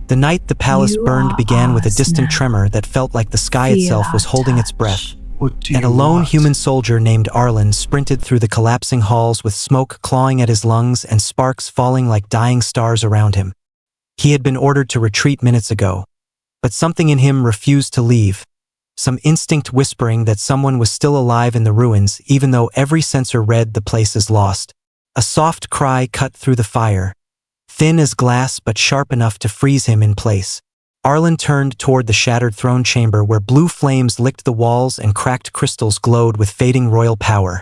The night the palace burned began with a distant tremor that felt like the sky itself was holding its breath. And a lone human soldier named Arlen sprinted through the collapsing halls with smoke clawing at his lungs and sparks falling like dying stars around him. He had been ordered to retreat minutes ago, but something in him refused to leave. Some instinct whispering that someone was still alive in the ruins even though every sensor read the place is lost. A soft cry cut through the fire, thin as glass but sharp enough to freeze him in place. Arlen turned toward the shattered throne chamber where blue flames licked the walls and cracked crystals glowed with fading royal power.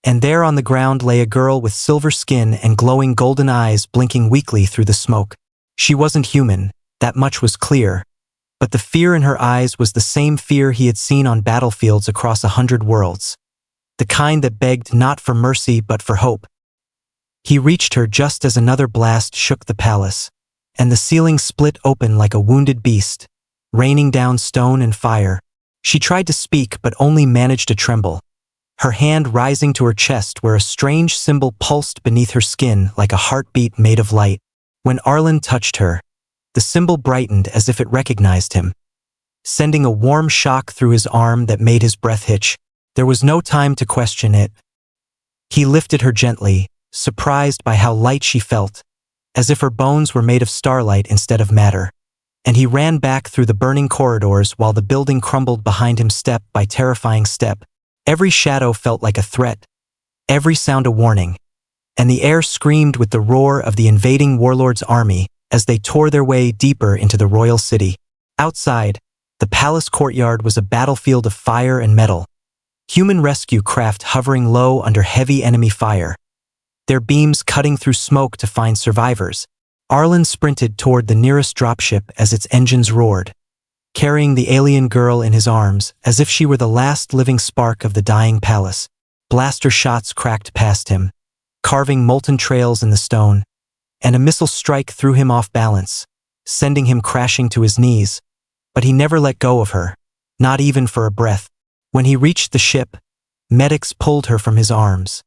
And there on the ground lay a girl with silver skin and glowing golden eyes blinking weakly through the smoke. She wasn't human, that much was clear, but the fear in her eyes was the same fear he had seen on battlefields across 100 worlds. The kind that begged not for mercy but for hope. He reached her just as another blast shook the palace, and the ceiling split open like a wounded beast, raining down stone and fire. She tried to speak but only managed to tremble, her hand rising to her chest where a strange symbol pulsed beneath her skin like a heartbeat made of light. When Arlen touched her, the symbol brightened as if it recognized him, sending a warm shock through his arm that made his breath hitch. There was no time to question it. He lifted her gently, surprised by how light she felt, as if her bones were made of starlight instead of matter, and he ran back through the burning corridors while the building crumbled behind him step by terrifying step. Every shadow felt like a threat, every sound a warning, and the air screamed with the roar of the invading warlord's army as they tore their way deeper into the royal city. Outside, the palace courtyard was a battlefield of fire and metal, human rescue craft hovering low under heavy enemy fire, their beams cutting through smoke to find survivors. Arlen sprinted toward the nearest dropship as its engines roared, carrying the alien girl in his arms as if she were the last living spark of the dying palace. Blaster shots cracked past him, carving molten trails in the stone, and a missile strike threw him off balance, sending him crashing to his knees. But he never let go of her, not even for a breath. When he reached the ship, medics pulled her from his arms,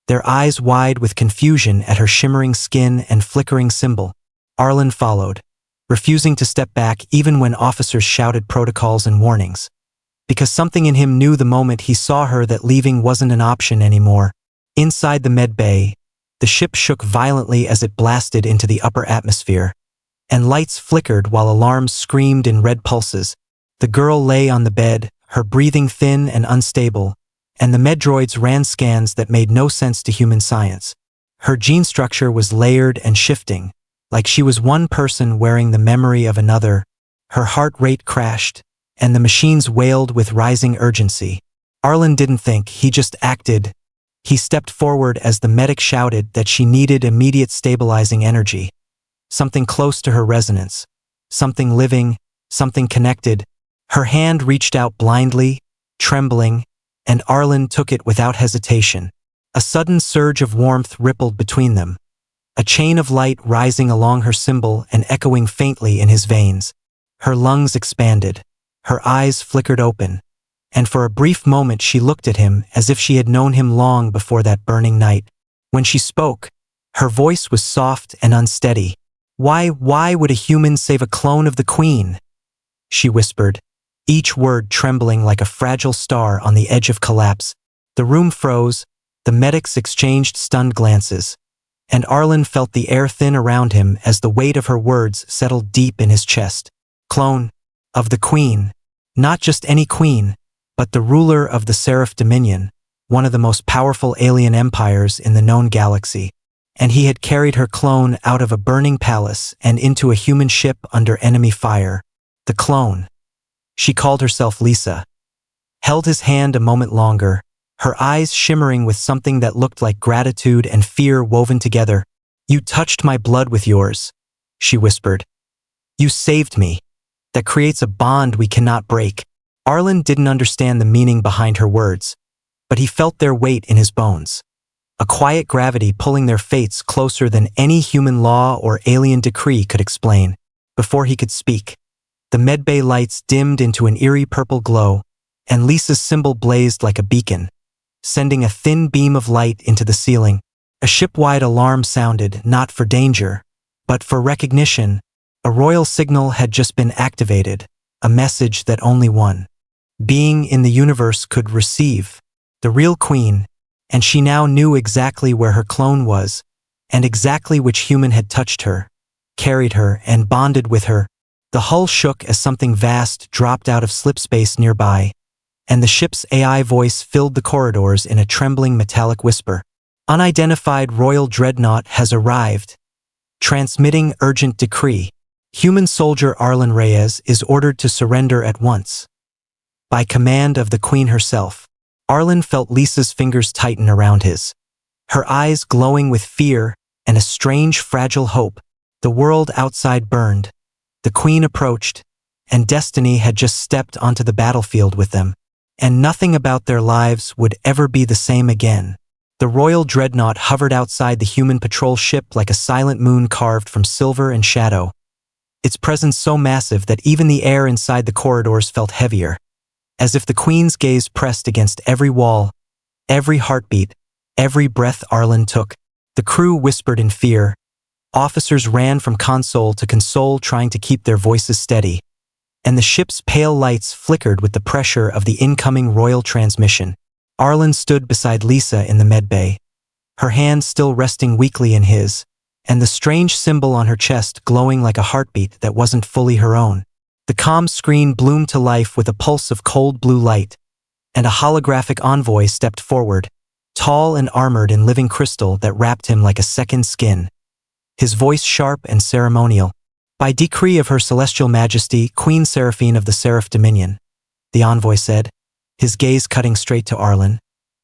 their eyes wide with confusion at her shimmering skin and flickering symbol. Arlen followed, refusing to step back even when officers shouted protocols and warnings, because something in him knew the moment he saw her that leaving wasn't an option anymore. Inside the med bay, the ship shook violently as it blasted into the upper atmosphere, and lights flickered while alarms screamed in red pulses. The girl lay on the bed, her breathing thin and unstable, and the medroids ran scans that made no sense to human science. Her gene structure was layered and shifting, like she was one person wearing the memory of another. Her heart rate crashed, and the machines wailed with rising urgency. Arlen didn't think, he just acted. He stepped forward as the medic shouted that she needed immediate stabilizing energy. Something close to her resonance. Something living, something connected. Her hand reached out blindly, trembling, and Arlen took it without hesitation. A sudden surge of warmth rippled between them, a chain of light rising along her symbol and echoing faintly in his veins. Her lungs expanded, her eyes flickered open, and for a brief moment she looked at him as if she had known him long before that burning night. When she spoke, her voice was soft and unsteady. Why would a human save a clone of the Queen?" she whispered, each word trembling like a fragile star on the edge of collapse. The room froze, the medics exchanged stunned glances, and Arlen felt the air thin around him as the weight of her words settled deep in his chest. Clone of the Queen. Not just any queen, but the ruler of the Seraph Dominion, one of the most powerful alien empires in the known galaxy. And he had carried her clone out of a burning palace and into a human ship under enemy fire. The clone. She called herself Lisa. Held his hand a moment longer, her eyes shimmering with something that looked like gratitude and fear woven together. "You touched my blood with yours," she whispered. "You saved me. That creates a bond we cannot break." Arlen didn't understand the meaning behind her words, but he felt their weight in his bones. A quiet gravity pulling their fates closer than any human law or alien decree could explain. Before he could speak, the medbay lights dimmed into an eerie purple glow, and Lisa's symbol blazed like a beacon, sending a thin beam of light into the ceiling. A ship-wide alarm sounded, not for danger, but for recognition. A royal signal had just been activated, a message that only one being in the universe could receive. The real queen, and she now knew exactly where her clone was, and exactly which human had touched her, carried her, and bonded with her. The hull shook as something vast dropped out of slipspace nearby, and the ship's AI voice filled the corridors in a trembling metallic whisper. Unidentified royal dreadnought has arrived. Transmitting urgent decree. Human soldier Arlen Reyes is ordered to surrender at once. By command of the queen herself. Arlen felt Lisa's fingers tighten around his, her eyes glowing with fear and a strange, fragile hope. The world outside burned. The queen approached, and destiny had just stepped onto the battlefield with them, and nothing about their lives would ever be the same again. The royal dreadnought hovered outside the human patrol ship like a silent moon carved from silver and shadow, its presence so massive that even the air inside the corridors felt heavier, as if the queen's gaze pressed against every wall, every heartbeat, every breath Arlen took. The crew whispered in fear. Officers ran from console to console trying to keep their voices steady, and the ship's pale lights flickered with the pressure of the incoming royal transmission. Arlen stood beside Lisa in the medbay, her hand still resting weakly in his, and the strange symbol on her chest glowing like a heartbeat that wasn't fully her own. The comm screen bloomed to life with a pulse of cold blue light, and a holographic envoy stepped forward, tall and armored in living crystal that wrapped him like a second skin. His voice sharp and ceremonial. By decree of Her Celestial Majesty, Queen Seraphine of the Seraph Dominion, the envoy said, his gaze cutting straight to Arlen.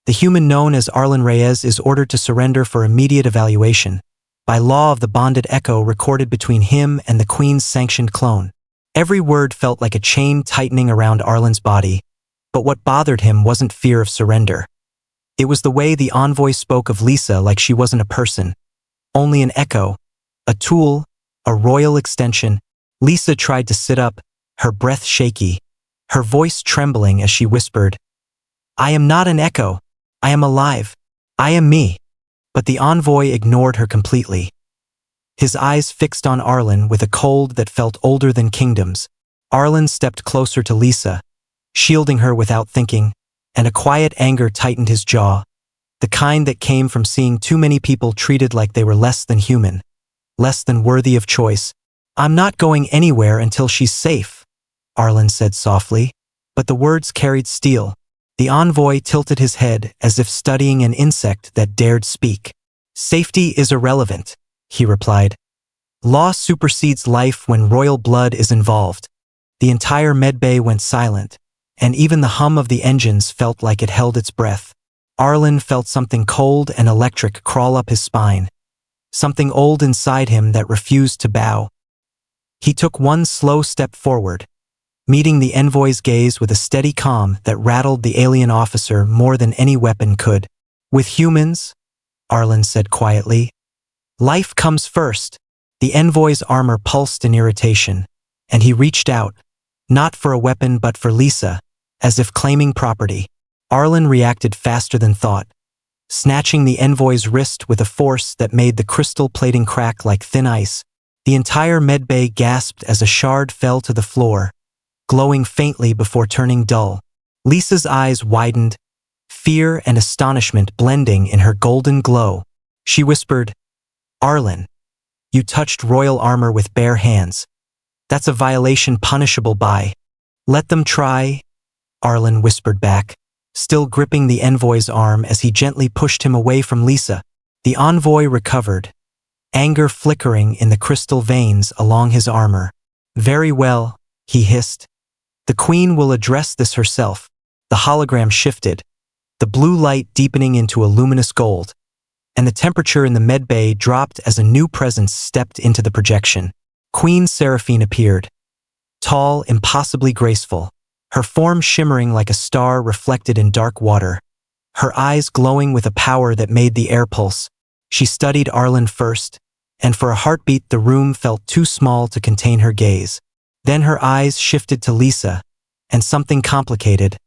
The human known as Arlen Reyes is ordered to surrender for immediate evaluation, by law of the bonded echo recorded between him and the Queen's sanctioned clone. Every word felt like a chain tightening around Arlen's body, but what bothered him wasn't fear of surrender. It was the way the envoy spoke of Lisa like she wasn't a person, only an echo, a tool, a royal extension. Lisa tried to sit up, her breath shaky, her voice trembling as she whispered, "I am not an echo. I am alive. I am me." But the envoy ignored her completely. His eyes fixed on Arlen with a cold that felt older than kingdoms. Arlen stepped closer to Lisa, shielding her without thinking, and a quiet anger tightened his jaw, the kind that came from seeing too many people treated like they were less than human, less than worthy of choice. "I'm not going anywhere until she's safe," Arlen said softly, but the words carried steel. The envoy tilted his head as if studying an insect that dared speak. "Safety is irrelevant," he replied. "Law supersedes life when royal blood is involved." The entire medbay went silent, and even the hum of the engines felt like it held its breath. Arlen felt something cold and electric crawl up his spine, something old inside him that refused to bow. He took one slow step forward, meeting the envoy's gaze with a steady calm that rattled the alien officer more than any weapon could. "With humans," Arlen said quietly, "life comes first." The envoy's armor pulsed in irritation, and he reached out, not for a weapon but for Lisa, as if claiming property. Arlen reacted faster than thought, snatching the envoy's wrist with a force that made the crystal plating crack like thin ice. The entire medbay gasped as a shard fell to the floor, glowing faintly before turning dull. Lisa's eyes widened, fear and astonishment blending in her golden glow. She whispered, "Arlen, you touched royal armor with bare hands. That's a violation punishable by—" "Let them try," Arlen whispered back, still gripping the envoy's arm as he gently pushed him away from Lisa. The envoy recovered, anger flickering in the crystal veins along his armor. "Very well," he hissed. "The queen will address this herself." The hologram shifted, the blue light deepening into a luminous gold, and the temperature in the medbay dropped as a new presence stepped into the projection. Queen Seraphine appeared, tall, impossibly graceful, her form shimmering like a star reflected in dark water, her eyes glowing with a power that made the air pulse. She studied Arlen first, and for a heartbeat the room felt too small to contain her gaze. Then her eyes shifted to Lisa, and something complicated,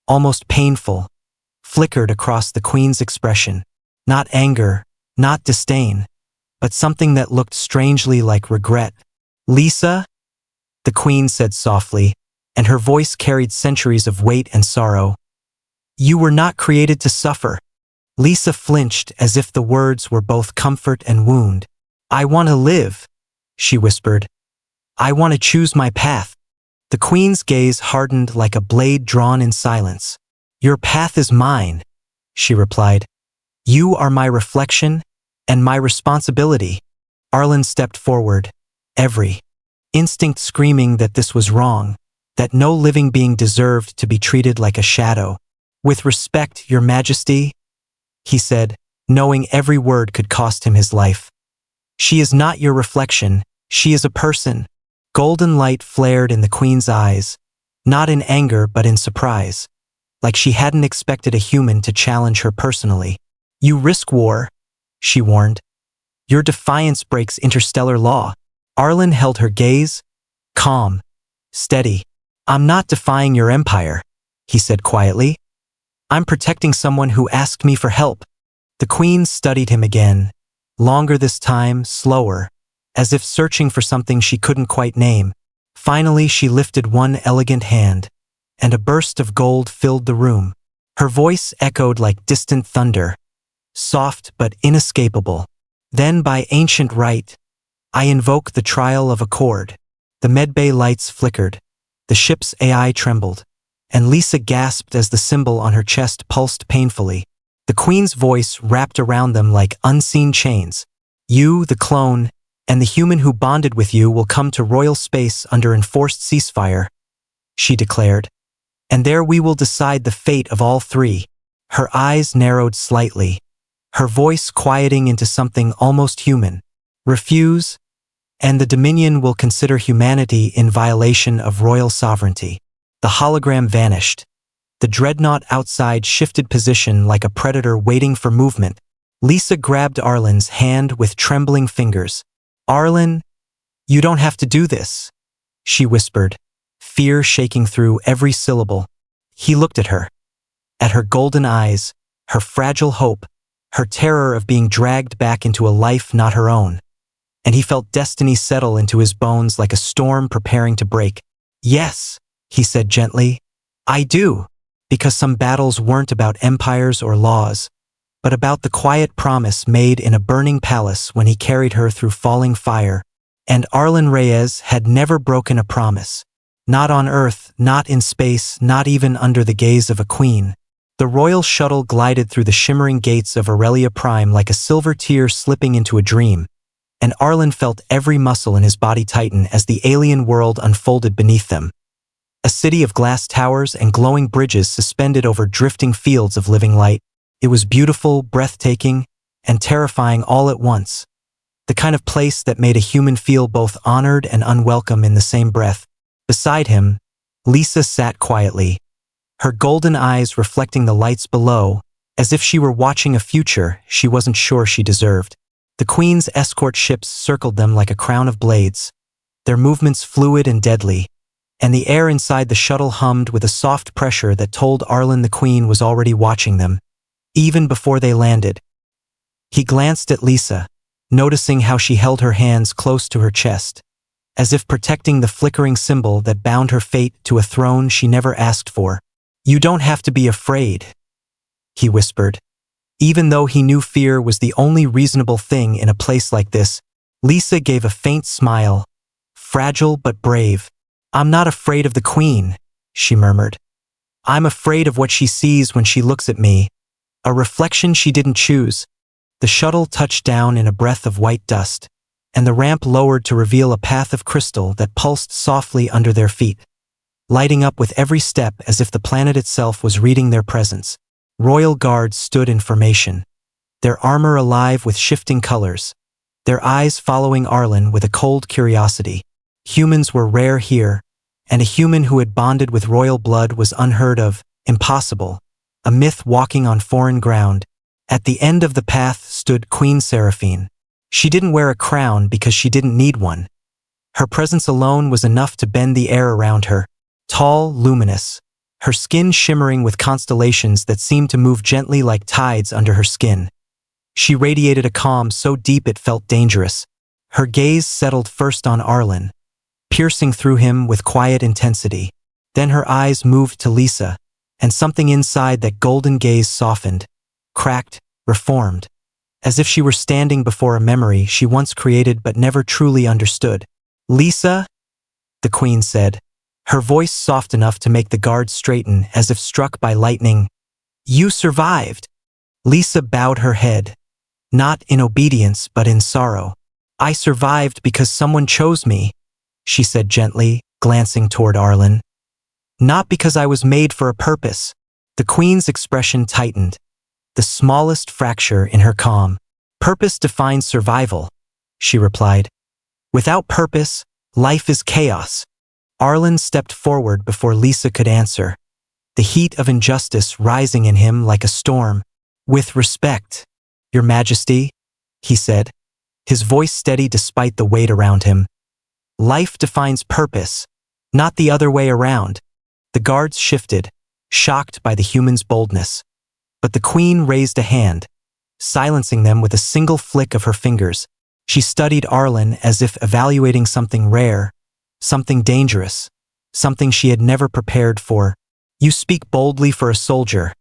almost painful, flickered across the queen's expression. Not anger, not disdain, but something that looked strangely like regret. Lisa, the queen said softly, and her voice carried centuries of weight and sorrow. You were not created to suffer. Lisa flinched as if the words were both comfort and wound. I want to live, she whispered. I want to choose my path. The queen's gaze hardened like a blade drawn in silence. Your path is mine, she replied. You are my reflection and my responsibility. Arlen stepped forward, every instinct screaming that this was wrong, that no living being deserved to be treated like a shadow. With respect, Your Majesty, he said, knowing every word could cost him his life. She is not your reflection, she is a person. Golden light flared in the queen's eyes, not in anger but in surprise, like she hadn't expected a human to challenge her personally. You risk war, she warned. Your defiance breaks interstellar law. Arlen held her gaze, calm, steady. I'm not defying your empire, he said quietly. I'm protecting someone who asked me for help. The queen studied him again, longer this time, slower, as if searching for something she couldn't quite name. Finally, she lifted one elegant hand, and a burst of gold filled the room. Her voice echoed like distant thunder, soft but inescapable. Then, by ancient right, I invoke the trial of accord. The medbay lights flickered, the ship's AI trembled, and Lisa gasped as the symbol on her chest pulsed painfully. The queen's voice wrapped around them like unseen chains. You, the clone, and the human who bonded with you will come to royal space under enforced ceasefire, she declared. And there we will decide the fate of all three. Her eyes narrowed slightly, her voice quieting into something almost human. Refuse, and the Dominion will consider humanity in violation of royal sovereignty. The hologram vanished. The dreadnought outside shifted position like a predator waiting for movement. Lisa grabbed Arlen's hand with trembling fingers. Arlen, you don't have to do this, she whispered, fear shaking through every syllable. He looked at her golden eyes, her fragile hope, her terror of being dragged back into a life not her own. And he felt destiny settle into his bones like a storm preparing to break. Yes, he said gently, I do, because some battles weren't about empires or laws, but about the quiet promise made in a burning palace when he carried her through falling fire. And Arlen Reyes had never broken a promise. Not on Earth, not in space, not even under the gaze of a queen. The royal shuttle glided through the shimmering gates of Aurelia Prime like a silver tear slipping into a dream, and Arlen felt every muscle in his body tighten as the alien world unfolded beneath them. A city of glass towers and glowing bridges suspended over drifting fields of living light. It was beautiful, breathtaking, and terrifying all at once. The kind of place that made a human feel both honored and unwelcome in the same breath. Beside him, Lisa sat quietly, her golden eyes reflecting the lights below, as if she were watching a future she wasn't sure she deserved. The Queen's escort ships circled them like a crown of blades, their movements fluid and deadly, and the air inside the shuttle hummed with a soft pressure that told Arlen the Queen was already watching them, even before they landed. He glanced at Lisa, noticing how she held her hands close to her chest, as if protecting the flickering symbol that bound her fate to a throne she never asked for. You don't have to be afraid, he whispered. Even though he knew fear was the only reasonable thing in a place like this, Lisa gave a faint smile, fragile but brave. I'm not afraid of the Queen, she murmured. I'm afraid of what she sees when she looks at me, a reflection she didn't choose. The shuttle touched down in a breath of white dust, and the ramp lowered to reveal a path of crystal that pulsed softly under their feet, lighting up with every step as if the planet itself was reading their presence. Royal guards stood in formation, their armor alive with shifting colors, their eyes following Arlen with a cold curiosity. Humans were rare here, and a human who had bonded with royal blood was unheard of, impossible, a myth walking on foreign ground. At the end of the path stood Queen Seraphine. She didn't wear a crown because she didn't need one. Her presence alone was enough to bend the air around her. Tall, luminous, her skin shimmering with constellations that seemed to move gently like tides under her skin. She radiated a calm so deep it felt dangerous. Her gaze settled first on Arlen, piercing through him with quiet intensity. Then her eyes moved to Lisa, and something inside that golden gaze softened, cracked, reformed, as if she were standing before a memory she once created but never truly understood. "Lisa?" the Queen said, her voice soft enough to make the guards straighten as if struck by lightning. "You survived." Lisa bowed her head, not in obedience but in sorrow. "I survived because someone chose me," she said gently, glancing toward Arlen. "Not because I was made for a purpose." The Queen's expression tightened, the smallest fracture in her calm. "Purpose defines survival," she replied. "Without purpose, life is chaos." Arlen stepped forward before Lisa could answer, the heat of injustice rising in him like a storm. "With respect, Your Majesty," he said, his voice steady despite the weight around him. "Life defines purpose, not the other way around." The guards shifted, shocked by the human's boldness. But the Queen raised a hand, silencing them with a single flick of her fingers. She studied Arlen as if evaluating something rare, something dangerous, something she had never prepared for. "You speak boldly for a soldier,"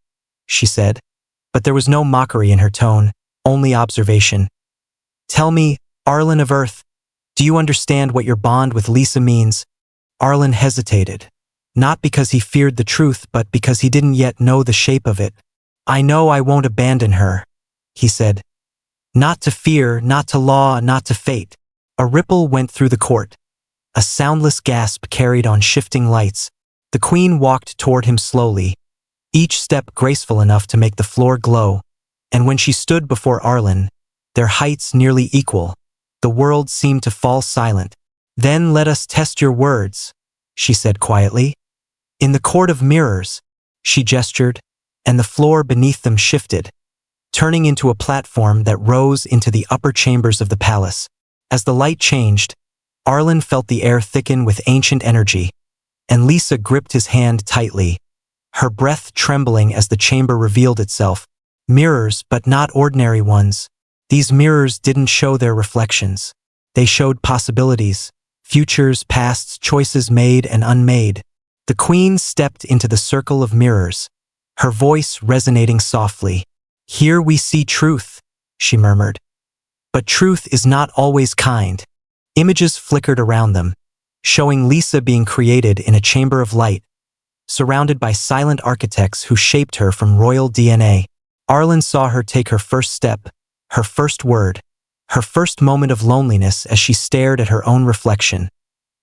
she said, but there was no mockery in her tone, only observation. "Tell me, Arlen of Earth, do you understand what your bond with Lisa means?" Arlen hesitated, not because he feared the truth but because he didn't yet know the shape of it. "I know I won't abandon her," he said. "Not to fear, not to law, not to fate." A ripple went through the court. A soundless gasp carried on shifting lights. The Queen walked toward him slowly, each step graceful enough to make the floor glow. And when she stood before Arlen, their heights nearly equal, the world seemed to fall silent. "Then let us test your words," she said quietly. "In the Court of Mirrors," she gestured, and the floor beneath them shifted, turning into a platform that rose into the upper chambers of the palace. As the light changed, Arlen felt the air thicken with ancient energy, and Lisa gripped his hand tightly, her breath trembling as the chamber revealed itself. Mirrors, but not ordinary ones. These mirrors didn't show their reflections. They showed possibilities, futures, pasts, choices made and unmade. The Queen stepped into the circle of mirrors, her voice resonating softly. "Here we see truth," she murmured. "But truth is not always kind." Images flickered around them, showing Lisa being created in a chamber of light, surrounded by silent architects who shaped her from royal DNA. Arlen saw her take her first step, her first word, her first moment of loneliness as she stared at her own reflection,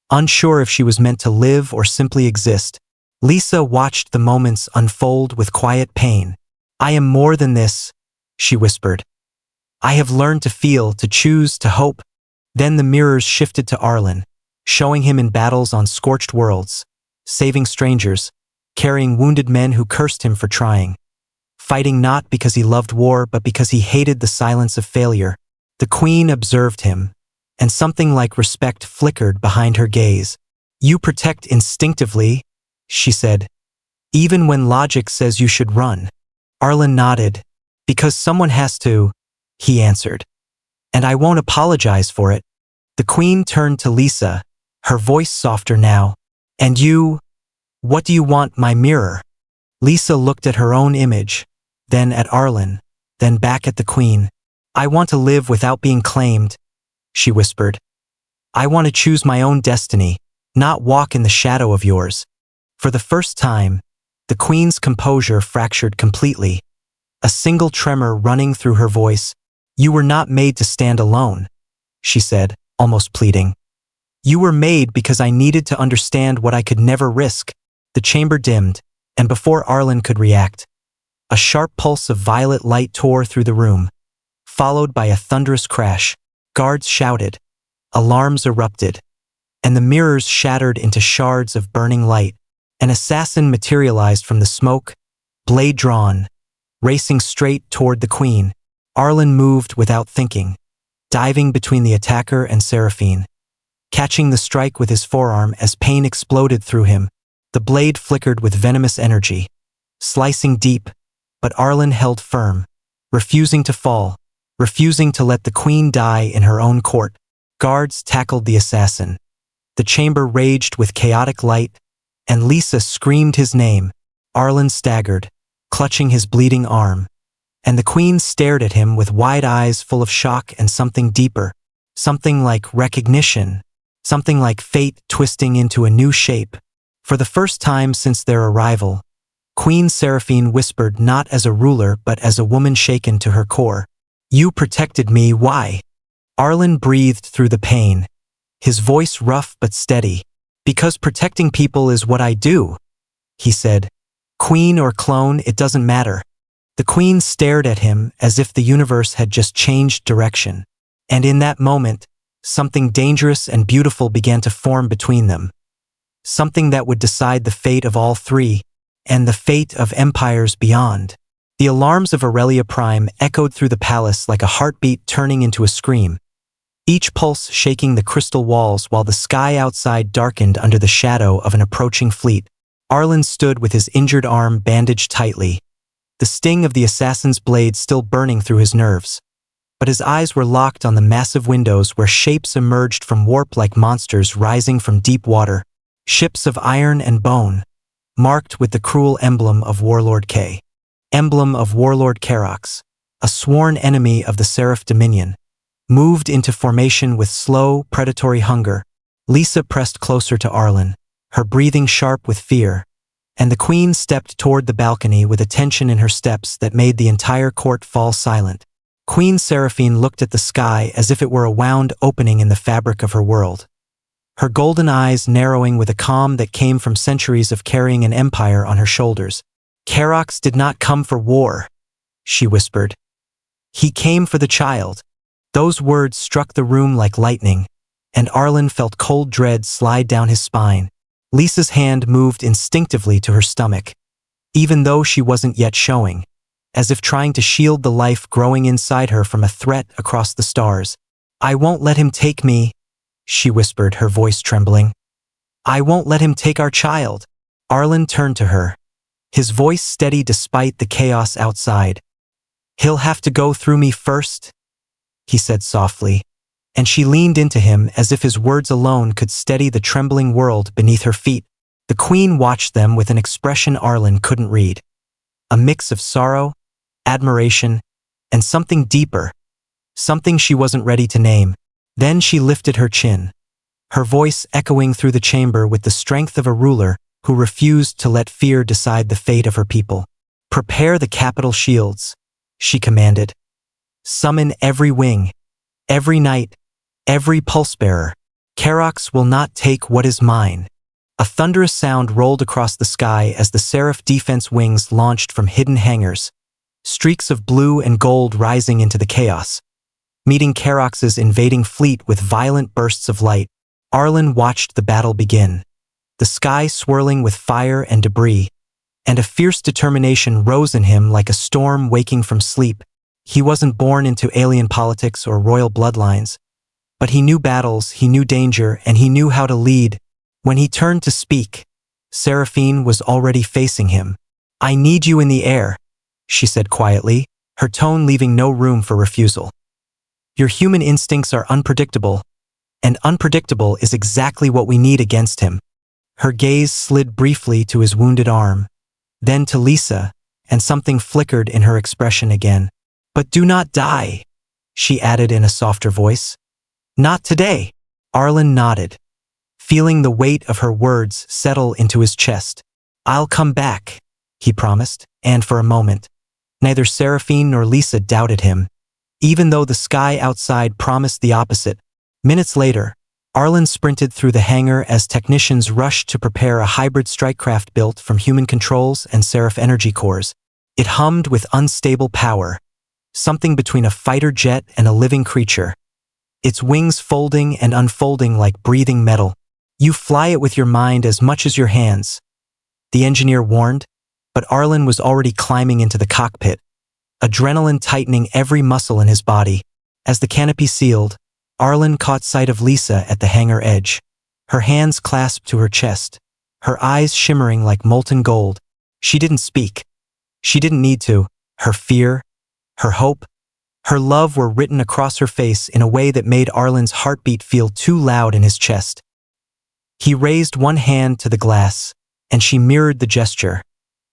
unsure if she was meant to live or simply exist. Lisa watched the moments unfold with quiet pain. "I am more than this," she whispered. "I have learned to feel, to choose, to hope." Then the mirrors shifted to Arlen, showing him in battles on scorched worlds, saving strangers, carrying wounded men who cursed him for trying, fighting not because he loved war but because he hated the silence of failure. The Queen observed him, and something like respect flickered behind her gaze. "You protect instinctively," she said, "even when logic says you should run." Arlen nodded. "Because someone has to," he answered. "And I won't apologize for it." The Queen turned to Lisa, her voice softer now. "And you? What do you want, my mirror?" Lisa looked at her own image, then at Arlen, then back at the Queen. "I want to live without being claimed," she whispered. "I want to choose my own destiny, not walk in the shadow of yours." For the first time, the Queen's composure fractured completely, a single tremor running through her voice. "You were not made to stand alone," she said, almost pleading. "You were made because I needed to understand what I could never risk." The chamber dimmed, and before Arlen could react, a sharp pulse of violet light tore through the room, followed by a thunderous crash. Guards shouted, alarms erupted, and the mirrors shattered into shards of burning light. An assassin materialized from the smoke, blade drawn, racing straight toward the Queen. Arlen moved without thinking, diving between the attacker and Seraphine, catching the strike with his forearm as pain exploded through him. The blade flickered with venomous energy, slicing deep, but Arlen held firm, refusing to fall, refusing to let the Queen die in her own court. Guards tackled the assassin. The chamber raged with chaotic light, and Lisa screamed his name. Arlen staggered, clutching his bleeding arm, and the queen stared at him with wide eyes full of shock and something deeper, something like recognition, something like fate twisting into a new shape. For the first time since their arrival, Queen Seraphine whispered not as a ruler but as a woman shaken to her core. "You protected me, why?" Arlen breathed through the pain, his voice rough but steady. "Because protecting people is what I do," he said. "Queen or clone, it doesn't matter." The queen stared at him as if the universe had just changed direction. And in that moment, something dangerous and beautiful began to form between them. Something that would decide the fate of all three, and the fate of empires beyond. The alarms of Aurelia Prime echoed through the palace like a heartbeat turning into a scream, each pulse shaking the crystal walls while the sky outside darkened under the shadow of an approaching fleet. Arlen stood with his injured arm bandaged tightly, the sting of the assassin's blade still burning through his nerves. But his eyes were locked on the massive windows where shapes emerged from warp like monsters rising from deep water, ships of iron and bone, marked with the cruel emblem of Warlord K. Emblem of Warlord Karox, a sworn enemy of the Seraph Dominion, moved into formation with slow, predatory hunger. Lisa pressed closer to Arlen, her breathing sharp with fear, and the queen stepped toward the balcony with a tension in her steps that made the entire court fall silent. Queen Seraphine looked at the sky as if it were a wound opening in the fabric of her world, her golden eyes narrowing with a calm that came from centuries of carrying an empire on her shoulders. "Karox did not come for war," she whispered. "He came for the child." Those words struck the room like lightning, and Arlen felt cold dread slide down his spine. Lisa's hand moved instinctively to her stomach, even though she wasn't yet showing, as if trying to shield the life growing inside her from a threat across the stars. "I won't let him take me," she whispered, her voice trembling. "I won't let him take our child." Arlen turned to her, his voice steady despite the chaos outside. "He'll have to go through me first," he said softly, and she leaned into him as if his words alone could steady the trembling world beneath her feet. The queen watched them with an expression Arlen couldn't read, a mix of sorrow, admiration, and something deeper, something she wasn't ready to name. Then she lifted her chin, her voice echoing through the chamber with the strength of a ruler who refused to let fear decide the fate of her people. "Prepare the capital shields," she commanded. "Summon every wing, every knight, every pulse-bearer. Karox will not take what is mine." A thunderous sound rolled across the sky as the Seraph defense wings launched from hidden hangars, streaks of blue and gold rising into the chaos, meeting Karox's invading fleet with violent bursts of light. Arlen watched the battle begin, the sky swirling with fire and debris, and a fierce determination rose in him like a storm waking from sleep. He wasn't born into alien politics or royal bloodlines, but he knew battles, he knew danger, and he knew how to lead. When he turned to speak, Seraphine was already facing him. "I need you in the air," she said quietly, her tone leaving no room for refusal. "Your human instincts are unpredictable, and unpredictable is exactly what we need against him." Her gaze slid briefly to his wounded arm, then to Lisa, and something flickered in her expression again. "But do not die," she added in a softer voice. "Not today." Arlen nodded, feeling the weight of her words settle into his chest. "I'll come back," he promised, and for a moment, neither Seraphine nor Lisa doubted him, even though the sky outside promised the opposite. Minutes later, Arlen sprinted through the hangar as technicians rushed to prepare a hybrid strikecraft built from human controls and Seraph energy cores. It hummed with unstable power, something between a fighter jet and a living creature, its wings folding and unfolding like breathing metal. "You fly it with your mind as much as your hands," the engineer warned, but Arlen was already climbing into the cockpit, adrenaline tightening every muscle in his body. As the canopy sealed, Arlen caught sight of Lisa at the hangar edge, her hands clasped to her chest, her eyes shimmering like molten gold. She didn't speak. She didn't need to. Her fear, her hope, Her love were written across her face in a way that made Arlen's heartbeat feel too loud in his chest. He raised one hand to the glass, and she mirrored the gesture,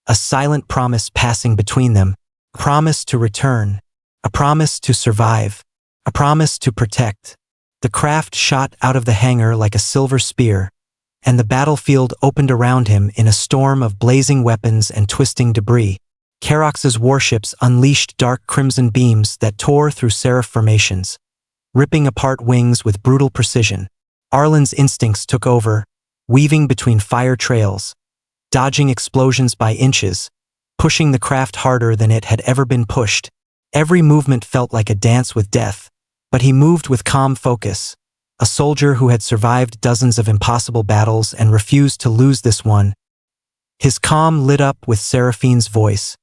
a silent promise passing between them, a promise to return, a promise to survive, a promise to protect. The craft shot out of the hangar like a silver spear, and the battlefield opened around him in a storm of blazing weapons and twisting debris. Kaerox's warships unleashed dark crimson beams that tore through seraph formations, ripping apart wings with brutal precision. Arlen's instincts took over, weaving between fire trails, dodging explosions by inches, pushing the craft harder than it had ever been pushed. Every movement felt like a dance with death, but he moved with calm focus, a soldier who had survived dozens of impossible battles and refused to lose this one. His calm lit up with Seraphine's voice,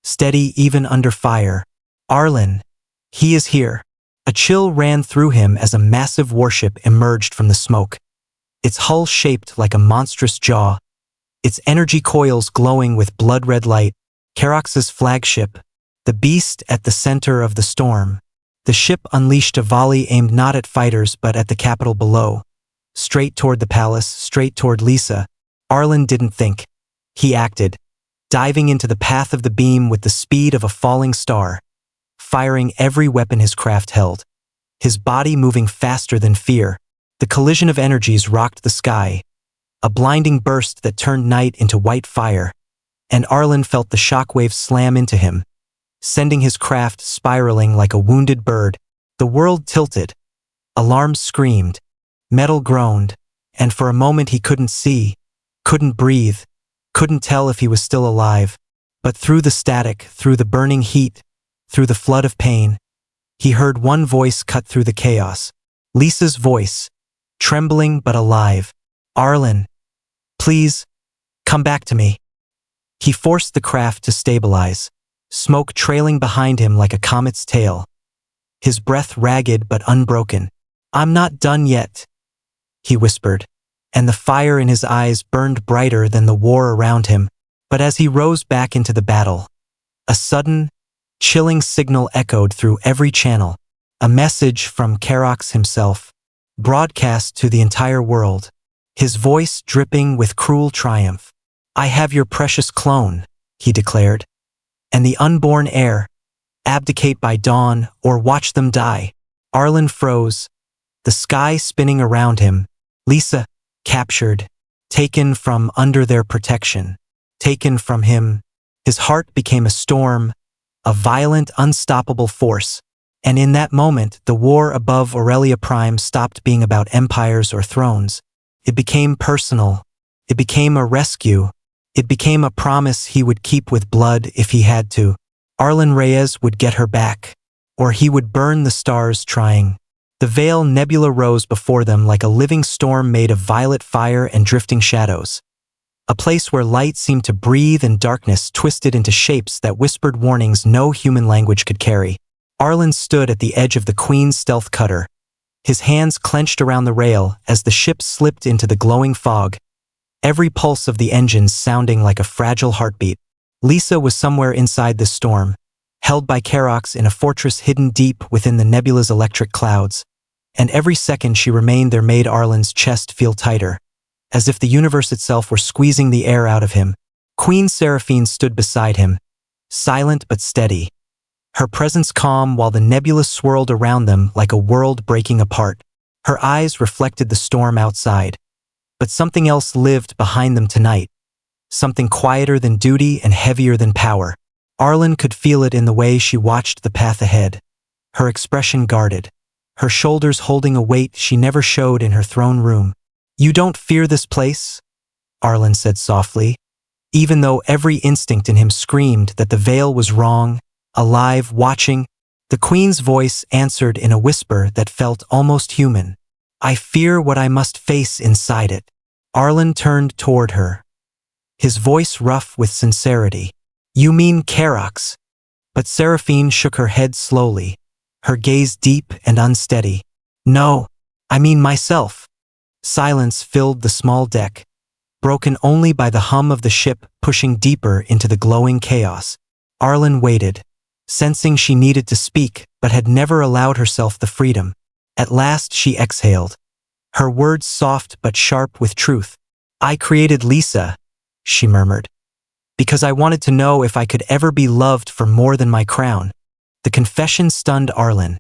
steady even under fire. "Arlen, he is here." A chill ran through him as a massive warship emerged from the smoke, its hull shaped like a monstrous jaw, its energy coils glowing with blood-red light. Kaerox's flagship, the beast at the center of the storm. The ship unleashed a volley aimed not at fighters but at the capital below, straight toward the palace, straight toward Lisa. Arlen didn't think. He acted, diving into the path of the beam with the speed of a falling star, firing every weapon his craft held, his body moving faster than fear. The collision of energies rocked the sky, a blinding burst that turned night into white fire, and Arlen felt the shockwave slam into him, sending his craft spiraling like a wounded bird. The world tilted. Alarms screamed, metal groaned, and for a moment he couldn't see, couldn't breathe, couldn't tell if he was still alive. But through the static, through the burning heat, through the flood of pain, he heard one voice cut through the chaos. Lisa's voice, trembling but alive. "Arlen, please, come back to me." He forced the craft to stabilize, smoke trailing behind him like a comet's tail, his breath ragged but unbroken. "I'm not done yet," he whispered, and the fire in his eyes burned brighter than the war around him. But as he rose back into the battle, a sudden, chilling signal echoed through every channel, a message from Kaerox himself, broadcast to the entire world, his voice dripping with cruel triumph. "I have your precious clone," he declared, "and the unborn heir. Abdicate by dawn or watch them die." Arlen froze, the sky spinning around him. Lisa, captured, taken from under their protection, taken from him. His heart became a storm, a violent, unstoppable force. And in that moment, the war above Aurelia Prime stopped being about empires or thrones. It became personal. It became a rescue. It became a promise he would keep with blood if he had to. Arlen Reyes would get her back, or he would burn the stars trying. The Veil Nebula rose before them like a living storm made of violet fire and drifting shadows. A place where light seemed to breathe and darkness twisted into shapes that whispered warnings no human language could carry. Arlen stood at the edge of the Queen's stealth cutter, his hands clenched around the rail as the ship slipped into the glowing fog, every pulse of the engines sounding like a fragile heartbeat. Lisa was somewhere inside this storm, held by Kaerox in a fortress hidden deep within the nebula's electric clouds, and every second she remained there made Arlen's chest feel tighter, as if the universe itself were squeezing the air out of him. Queen Seraphine stood beside him, silent but steady, her presence calm while the nebula swirled around them like a world breaking apart. Her eyes reflected the storm outside, but something else lived behind them tonight, something quieter than duty and heavier than power. Arlen could feel it in the way she watched the path ahead, her expression guarded, her shoulders holding a weight she never showed in her throne room. "You don't fear this place?" Arlen said softly, even though every instinct in him screamed that the Veil was wrong, alive, watching. The Queen's voice answered in a whisper that felt almost human. "I fear what I must face inside it." Arlen turned toward her, his voice rough with sincerity. "You mean Kaerox?" But Seraphine shook her head slowly, her gaze deep and unsteady. "No, I mean myself." Silence filled the small deck, broken only by the hum of the ship pushing deeper into the glowing chaos. Arlen waited, sensing she needed to speak but had never allowed herself the freedom. At last she exhaled, her words soft but sharp with truth. "I created Lisa," she murmured, "because I wanted to know if I could ever be loved for more than my crown." The confession stunned Arlen,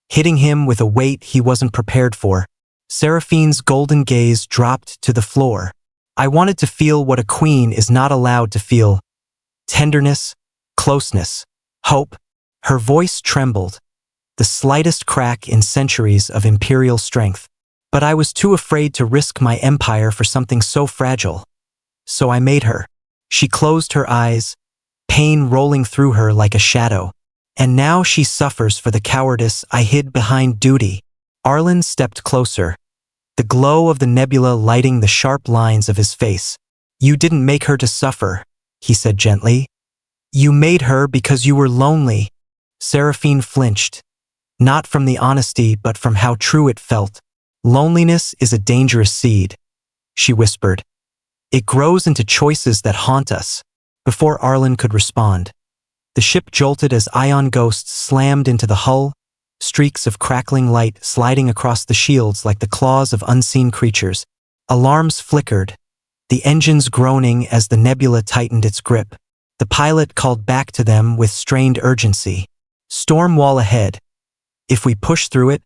hitting him with a weight he wasn't prepared for. Seraphine's golden gaze dropped to the floor. "I wanted to feel what a queen is not allowed to feel. Tenderness, closeness, hope." Her voice trembled, the slightest crack in centuries of imperial strength. "But I was too afraid to risk my empire for something so fragile. So I made her." She closed her eyes, pain rolling through her like a shadow. "And now she suffers for the cowardice I hid behind duty." Arlen stepped closer, the glow of the nebula lighting the sharp lines of his face. "You didn't make her to suffer," he said gently. "You made her because you were lonely." Seraphine flinched, not from the honesty but from how true it felt. "Loneliness is a dangerous seed," she whispered. "It grows into choices that haunt us." Before Arlen could respond, the ship jolted as ion ghosts slammed into the hull, streaks of crackling light sliding across the shields like the claws of unseen creatures. Alarms flickered, the engines groaning as the nebula tightened its grip. The pilot called back to them with strained urgency. "Storm wall ahead. If we push through it,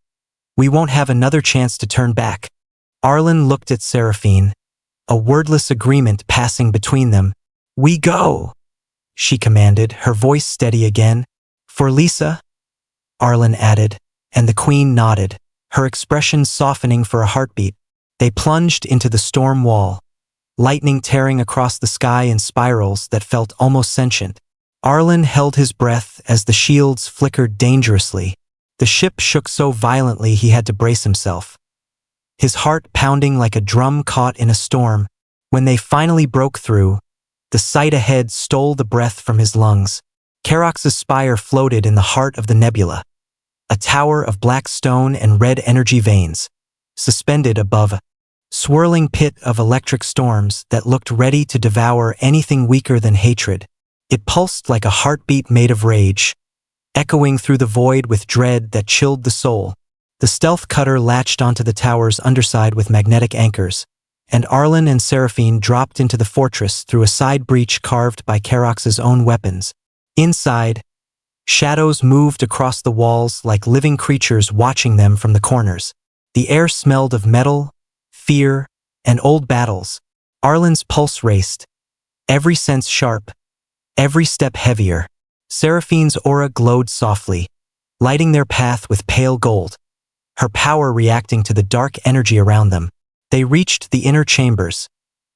we won't have another chance to turn back." Arlen looked at Seraphine, a wordless agreement passing between them. "We go," she commanded, her voice steady again. "For Lisa?" Arlen added, and the Queen nodded, her expression softening for a heartbeat. They plunged into the storm wall, lightning tearing across the sky in spirals that felt almost sentient. Arlen held his breath as the shields flickered dangerously. The ship shook so violently he had to brace himself, his heart pounding like a drum caught in a storm. When they finally broke through, the sight ahead stole the breath from his lungs. Karox's spire floated in the heart of the nebula, a tower of black stone and red energy veins, suspended above a swirling pit of electric storms that looked ready to devour anything weaker than hatred. It pulsed like a heartbeat made of rage, echoing through the void with dread that chilled the soul. The stealth cutter latched onto the tower's underside with magnetic anchors, and Arlen and Seraphine dropped into the fortress through a side breach carved by Karox's own weapons. Inside, shadows moved across the walls like living creatures watching them from the corners. The air smelled of metal, fear, and old battles. Arlen's pulse raced, every sense sharp, every step heavier. Seraphine's aura glowed softly, lighting their path with pale gold, her power reacting to the dark energy around them. They reached the inner chambers,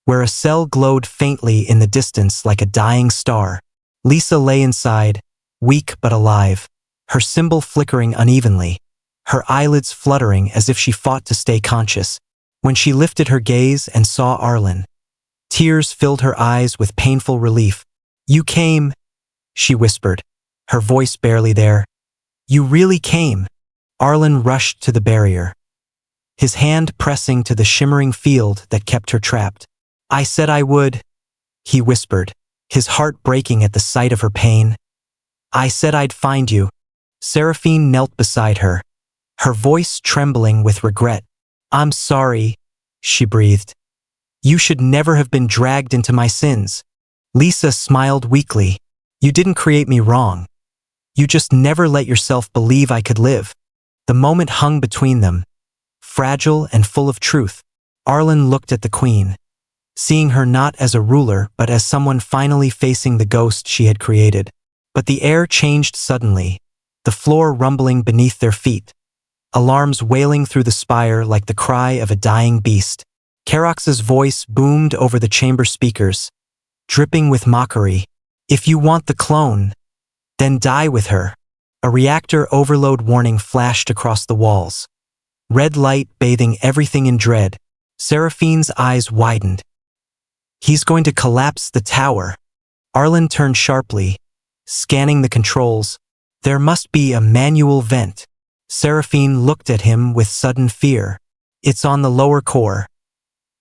where a cell glowed faintly in the distance like a dying star. Lisa lay inside, weak but alive, her symbol flickering unevenly, her eyelids fluttering as if she fought to stay conscious. When she lifted her gaze and saw Arlen, tears filled her eyes with painful relief. "You came," she whispered, her voice barely there. "You really came." Arlen rushed to the barrier, his hand pressing to the shimmering field that kept her trapped. "I said I would," he whispered, his heart breaking at the sight of her pain. "I said I'd find you." Seraphine knelt beside her, her voice trembling with regret. "I'm sorry," she breathed. "You should never have been dragged into my sins." Lisa smiled weakly. "You didn't create me wrong. You just never let yourself believe I could live." The moment hung between them, fragile and full of truth. Arlen looked at the Queen, seeing her not as a ruler but as someone finally facing the ghost she had created. But the air changed suddenly, the floor rumbling beneath their feet, alarms wailing through the spire like the cry of a dying beast. Karox's voice boomed over the chamber speakers, dripping with mockery. "If you want the clone, then die with her." A reactor overload warning flashed across the walls, red light bathing everything in dread. Seraphine's eyes widened. "He's going to collapse the tower." Arlen turned sharply, scanning the controls. "There must be a manual vent." Seraphine looked at him with sudden fear. "It's on the lower core.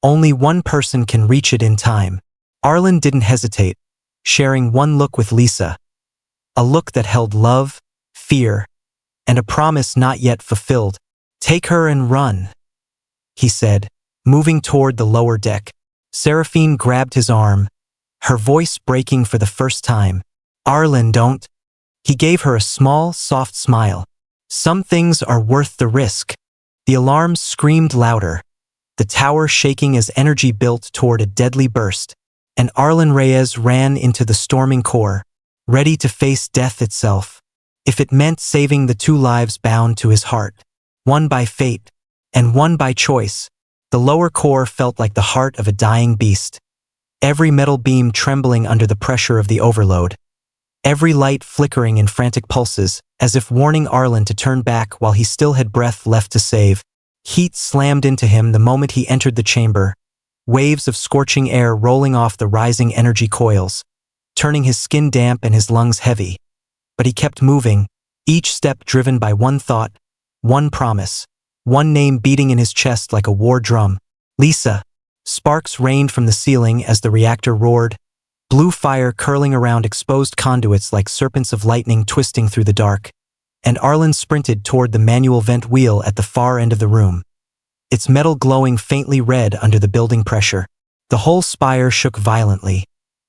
Only one person can reach it in time." Arlen didn't hesitate, sharing one look with Lisa, a look that held love, fear, and a promise not yet fulfilled. "Take her and run," he said, moving toward the lower deck. Seraphine grabbed his arm, her voice breaking for the first time. "Arlen, don't." He gave her a small, soft smile. "Some things are worth the risk." The alarms screamed louder, the tower shaking as energy built toward a deadly burst, and Arlen Reyes ran into the storming core, ready to face death itself, if it meant saving the two lives bound to his heart, one by fate, and one by choice. The lower core felt like the heart of a dying beast, every metal beam trembling under the pressure of the overload, every light flickering in frantic pulses, as if warning Arlen to turn back while he still had breath left to save. Heat slammed into him the moment he entered the chamber, waves of scorching air rolling off the rising energy coils, turning his skin damp and his lungs heavy. But he kept moving, each step driven by one thought, one promise, one name beating in his chest like a war drum. Lisa. Sparks rained from the ceiling as the reactor roared, blue fire curling around exposed conduits like serpents of lightning twisting through the dark, and Arlen sprinted toward the manual vent wheel at the far end of the room, its metal glowing faintly red under the building pressure. The whole spire shook violently,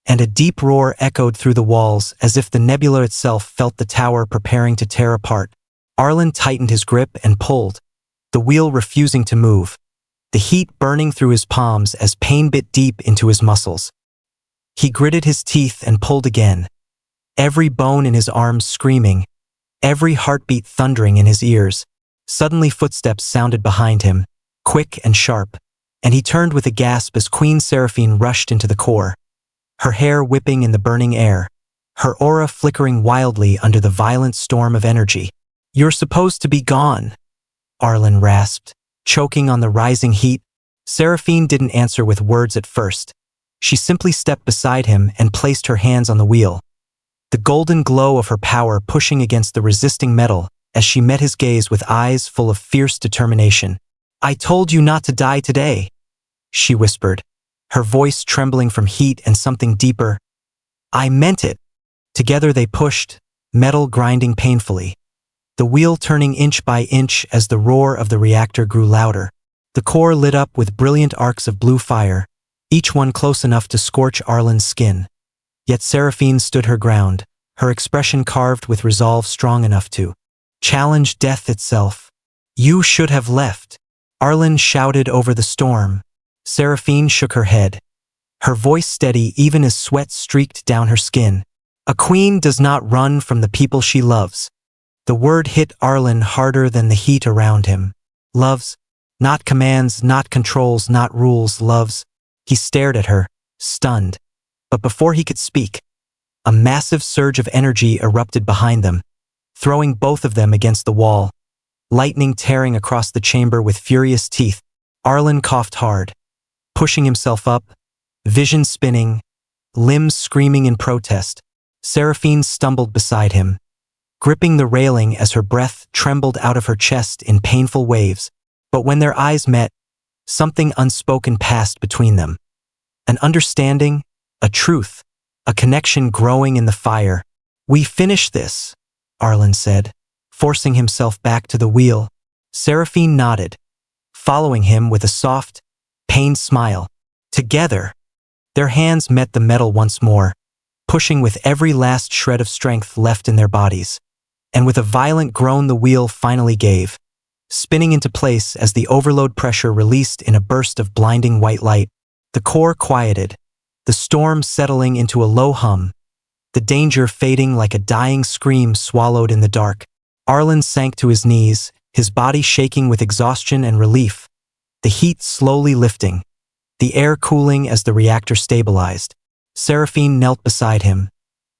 and a deep roar echoed through the walls as if the nebula itself felt the tower preparing to tear apart. Arlen tightened his grip and pulled, the wheel refusing to move, the heat burning through his palms as pain bit deep into his muscles. He gritted his teeth and pulled again, every bone in his arms screaming, every heartbeat thundering in his ears. Suddenly footsteps sounded behind him, quick and sharp, and he turned with a gasp as Queen Seraphine rushed into the core, her hair whipping in the burning air, her aura flickering wildly under the violent storm of energy. "You're supposed to be gone," Arlen rasped, choking on the rising heat. Seraphine didn't answer with words at first. She simply stepped beside him and placed her hands on the wheel, the golden glow of her power pushing against the resisting metal as she met his gaze with eyes full of fierce determination. "I told you not to die today," she whispered, her voice trembling from heat and something deeper. "I meant it." Together they pushed, metal grinding painfully, the wheel turning inch by inch as the roar of the reactor grew louder. The core lit up with brilliant arcs of blue fire, each one close enough to scorch Arlen's skin. Yet Seraphine stood her ground, her expression carved with resolve strong enough to challenge death itself. "You should have left," Arlen shouted over the storm. Seraphine shook her head, her voice steady even as sweat streaked down her skin. "A queen does not run from the people she loves." The word hit Arlen harder than the heat around him. "Loves? Not commands, not controls, not rules, loves." He stared at her, stunned. But before he could speak, a massive surge of energy erupted behind them, throwing both of them against the wall, lightning tearing across the chamber with furious teeth. Arlen coughed hard, pushing himself up, vision spinning, limbs screaming in protest. Seraphine stumbled beside him, gripping the railing as her breath trembled out of her chest in painful waves. But when their eyes met, something unspoken passed between them. An understanding, a truth, a connection growing in the fire. "We finish this," Arlen said, forcing himself back to the wheel. Seraphine nodded, following him with a soft, pained smile. Together, their hands met the metal once more, pushing with every last shred of strength left in their bodies. And with a violent groan the wheel finally gave, spinning into place as the overload pressure released in a burst of blinding white light. The core quieted, the storm settling into a low hum, the danger fading like a dying scream swallowed in the dark. Arlen sank to his knees, his body shaking with exhaustion and relief, the heat slowly lifting, the air cooling as the reactor stabilized. Seraphine knelt beside him,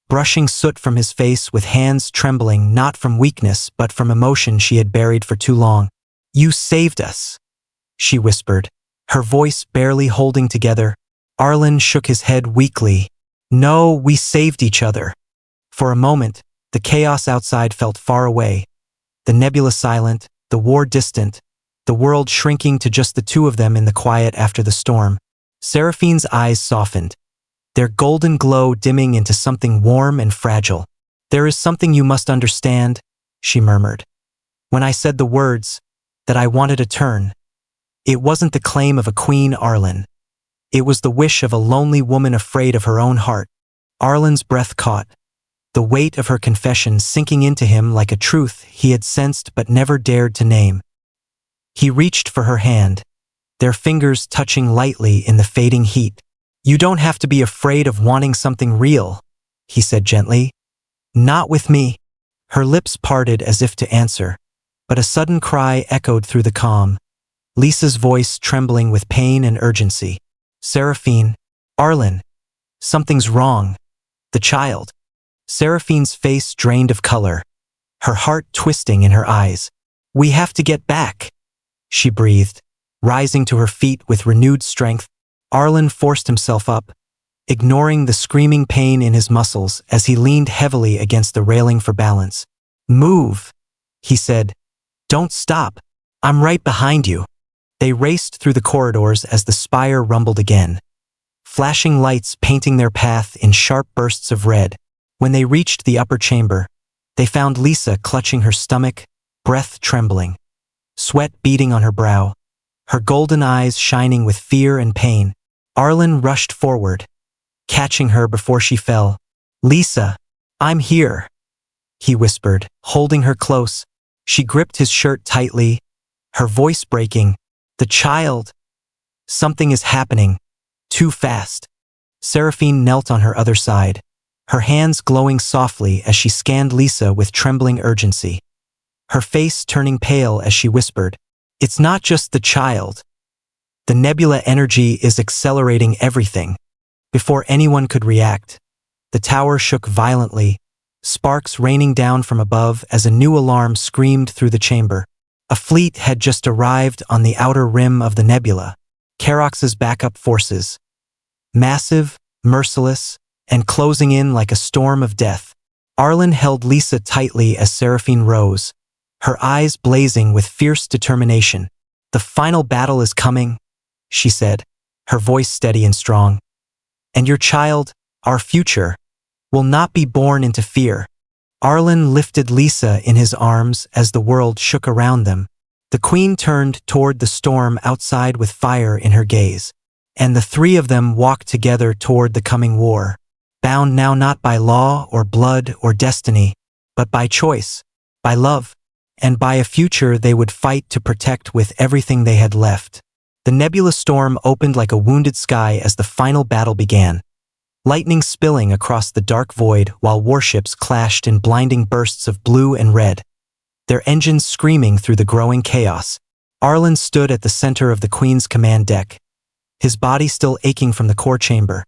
brushing soot from his face with hands trembling not from weakness but from emotion she had buried for too long. "You saved us," she whispered, her voice barely holding together. Arlen shook his head weakly. "No, we saved each other." For a moment, the chaos outside felt far away, the nebula silent, the war distant, the world shrinking to just the two of them in the quiet after the storm. Seraphine's eyes softened, their golden glow dimming into something warm and fragile. "There is something you must understand," she murmured. "When I said the words, that I wanted a turn, it wasn't the claim of a queen, Arlen. It was the wish of a lonely woman afraid of her own heart." Arlen's breath caught, the weight of her confession sinking into him like a truth he had sensed but never dared to name. He reached for her hand, their fingers touching lightly in the fading heat. "You don't have to be afraid of wanting something real," he said gently. "Not with me." Her lips parted as if to answer, but a sudden cry echoed through the calm, Lisa's voice trembling with pain and urgency. "Seraphine, Arlen, something's wrong. The child." Seraphine's face drained of color, her heart twisting in her eyes. "We have to get back," she breathed, rising to her feet with renewed strength. Arlen forced himself up, ignoring the screaming pain in his muscles as he leaned heavily against the railing for balance. "Move," he said. "Don't stop. I'm right behind you." They raced through the corridors as the spire rumbled again, flashing lights painting their path in sharp bursts of red. When they reached the upper chamber, they found Lisa clutching her stomach, breath trembling, sweat beading on her brow, her golden eyes shining with fear and pain. Arlen rushed forward, catching her before she fell. "Lisa, I'm here," he whispered, holding her close. She gripped his shirt tightly, her voice breaking. "The child. Something is happening. Too fast." Seraphine knelt on her other side, her hands glowing softly as she scanned Lisa with trembling urgency. Her face turning pale as she whispered, "It's not just the child. The nebula energy is accelerating everything." Before anyone could react, the tower shook violently, sparks raining down from above as a new alarm screamed through the chamber. A fleet had just arrived on the outer rim of the nebula, Kerox's backup forces. Massive, merciless, and closing in like a storm of death. Arlen held Lisa tightly as Seraphine rose, her eyes blazing with fierce determination. "The final battle is coming," she said, her voice steady and strong. "And your child, our future, will not be born into fear." Arlen lifted Lisa in his arms as the world shook around them. The queen turned toward the storm outside with fire in her gaze, and the three of them walked together toward the coming war, bound now not by law or blood or destiny, but by choice, by love, and by a future they would fight to protect with everything they had left. The nebula storm opened like a wounded sky as the final battle began, lightning spilling across the dark void while warships clashed in blinding bursts of blue and red, their engines screaming through the growing chaos. Arlen stood at the center of the Queen's command deck, his body still aching from the core chamber,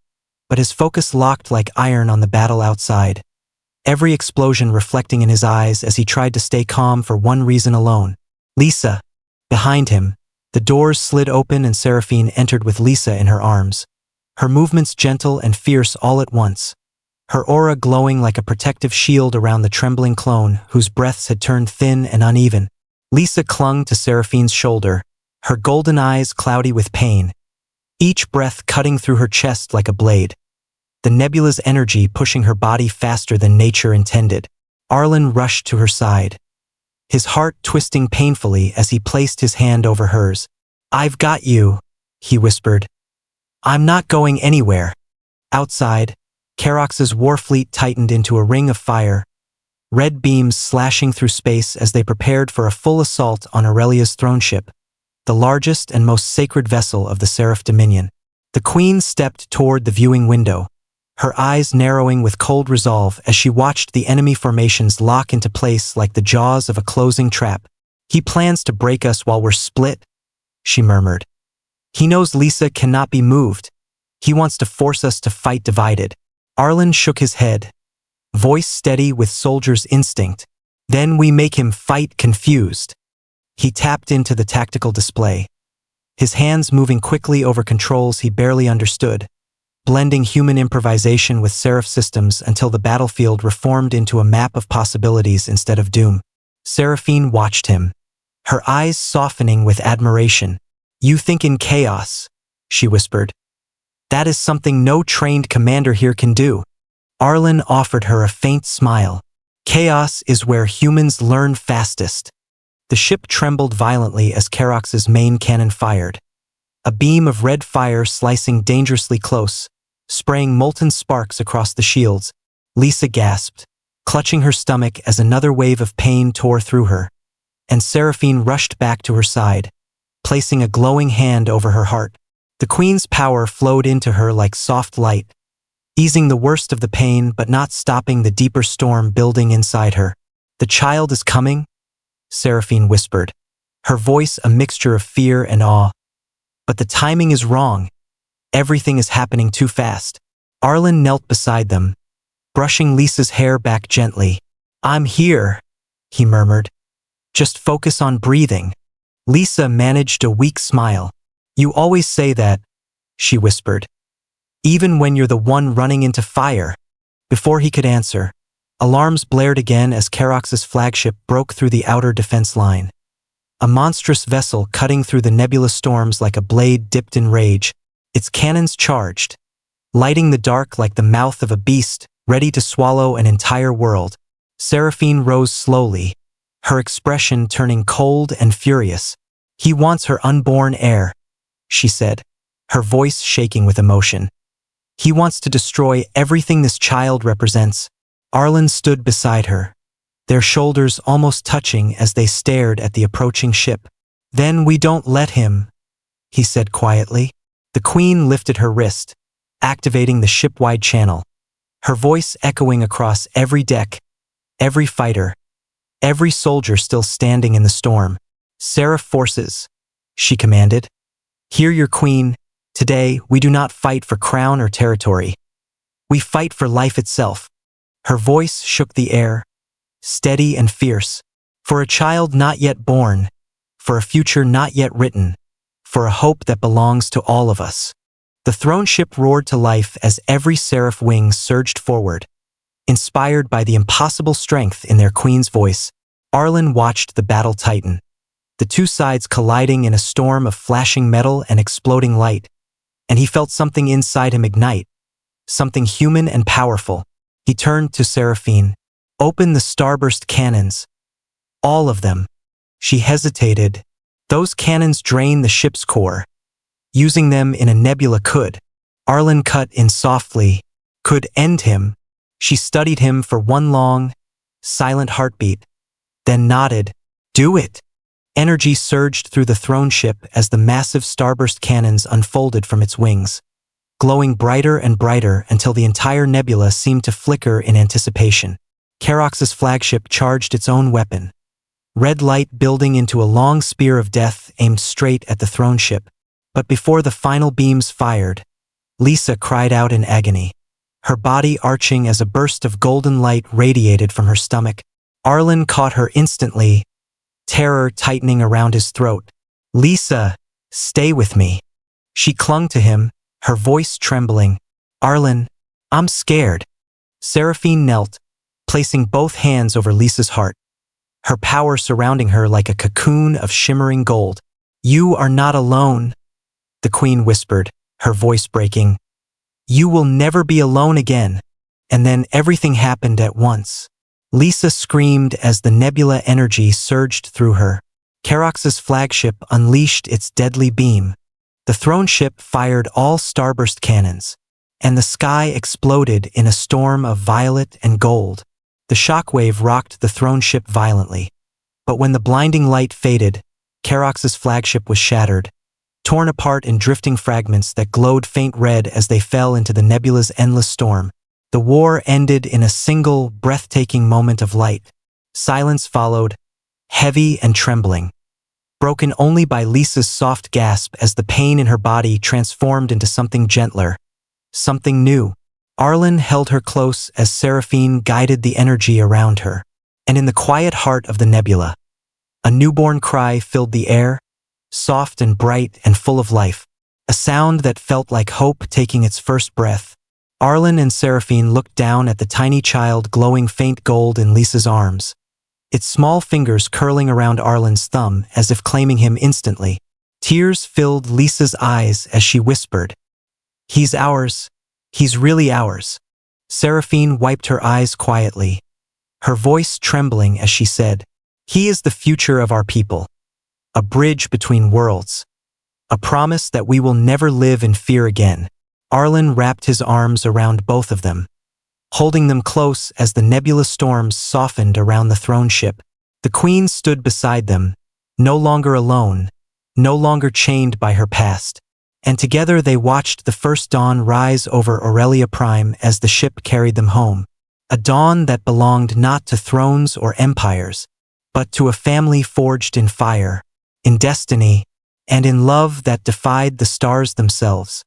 but his focus locked like iron on the battle outside, every explosion reflecting in his eyes as he tried to stay calm for one reason alone. Lisa. Behind him, the doors slid open and Seraphine entered with Lisa in her arms, her movements gentle and fierce all at once, her aura glowing like a protective shield around the trembling clone whose breaths had turned thin and uneven. Lisa clung to Seraphine's shoulder, her golden eyes cloudy with pain, each breath cutting through her chest like a blade, the nebula's energy pushing her body faster than nature intended. Arlen rushed to her side, his heart twisting painfully as he placed his hand over hers. "I've got you," he whispered. "I'm not going anywhere." Outside, Kerox's warfleet tightened into a ring of fire, red beams slashing through space as they prepared for a full assault on Aurelia's throne ship, the largest and most sacred vessel of the Seraph Dominion. The Queen stepped toward the viewing window, her eyes narrowing with cold resolve as she watched the enemy formations lock into place like the jaws of a closing trap. "He plans to break us while we're split," she murmured. "He knows Lisa cannot be moved. He wants to force us to fight divided." Arlen shook his head, voice steady with soldier's instinct. "Then we make him fight confused." He tapped into the tactical display, his hands moving quickly over controls he barely understood, blending human improvisation with Seraph systems until the battlefield reformed into a map of possibilities instead of doom. Seraphine watched him, her eyes softening with admiration. "You think in chaos," she whispered. "That is something no trained commander here can do." Arlen offered her a faint smile. Chaos is where humans learn fastest. The ship trembled violently as Kerox's main cannon fired. A beam of red fire slicing dangerously close, spraying molten sparks across the shields. Lisa gasped, clutching her stomach as another wave of pain tore through her, and Seraphine rushed back to her side, placing a glowing hand over her heart. The Queen's power flowed into her like soft light, easing the worst of the pain but not stopping the deeper storm building inside her. "The child is coming?" Seraphine whispered, her voice a mixture of fear and awe. "But the timing is wrong. Everything is happening too fast." Arlen knelt beside them, brushing Lisa's hair back gently. "I'm here," he murmured. "Just focus on breathing." Lisa managed a weak smile. "You always say that," she whispered. "Even when you're the one running into fire." Before he could answer, alarms blared again as Kerox's flagship broke through the outer defense line. A monstrous vessel cutting through the nebula storms like a blade dipped in rage, its cannons charged, lighting the dark like the mouth of a beast ready to swallow an entire world. Seraphine rose slowly, her expression turning cold and furious. "He wants her unborn heir," she said, her voice shaking with emotion. "He wants to destroy everything this child represents." Arlen stood beside her, their shoulders almost touching as they stared at the approaching ship. "Then we don't let him," he said quietly. The Queen lifted her wrist, activating the ship-wide channel, her voice echoing across every deck, every fighter, every soldier still standing in the storm. "Seraph forces," she commanded. "Hear your queen. Today, we do not fight for crown or territory. We fight for life itself." Her voice shook the air, steady and fierce. "For a child not yet born, for a future not yet written, for a hope that belongs to all of us." The throne ship roared to life as every seraph wing surged forward. Inspired by the impossible strength in their queen's voice, Arlen watched the battle tighten, the two sides colliding in a storm of flashing metal and exploding light, and he felt something inside him ignite, something human and powerful. He turned to Seraphine. "Open the starburst cannons." "All of them." She hesitated. "Those cannons drain the ship's core. Using them in a nebula could." Arlen cut in softly. "Could end him." She studied him for one long, silent heartbeat, then nodded. "Do it." Energy surged through the throne ship as the massive starburst cannons unfolded from its wings, glowing brighter and brighter until the entire nebula seemed to flicker in anticipation. Kerox's flagship charged its own weapon, red light building into a long spear of death aimed straight at the throne ship. But before the final beams fired, Lisa cried out in agony, her body arching as a burst of golden light radiated from her stomach. Arlen caught her instantly, terror tightening around his throat. "Lisa, stay with me." She clung to him, her voice trembling. "Arlen, I'm scared." Seraphine knelt, placing both hands over Lisa's heart, her power surrounding her like a cocoon of shimmering gold. "You are not alone," the Queen whispered, her voice breaking. "You will never be alone again." And then everything happened at once. Lisa screamed as the nebula energy surged through her. Kerox's flagship unleashed its deadly beam. The throne ship fired all starburst cannons, and the sky exploded in a storm of violet and gold. The shockwave rocked the throne ship violently. But when the blinding light faded, Kerox's flagship was shattered, torn apart in drifting fragments that glowed faint red as they fell into the nebula's endless storm. The war ended in a single, breathtaking moment of light. Silence followed, heavy and trembling, broken only by Lisa's soft gasp as the pain in her body transformed into something gentler, something new. Arlen held her close as Seraphine guided the energy around her. And in the quiet heart of the nebula, a newborn cry filled the air, soft and bright and full of life, a sound that felt like hope taking its first breath. Arlen and Seraphine looked down at the tiny child glowing faint gold in Lisa's arms, its small fingers curling around Arlen's thumb as if claiming him instantly. Tears filled Lisa's eyes as she whispered, "He's ours. He's really ours." Seraphine wiped her eyes quietly, her voice trembling as she said, "He is the future of our people, a bridge between worlds, a promise that we will never live in fear again." Arlen wrapped his arms around both of them, holding them close as the nebulous storms softened around the throne ship. The queen stood beside them, no longer alone, no longer chained by her past. And together they watched the first dawn rise over Aurelia Prime as the ship carried them home. A dawn that belonged not to thrones or empires, but to a family forged in fire, in destiny, and in love that defied the stars themselves.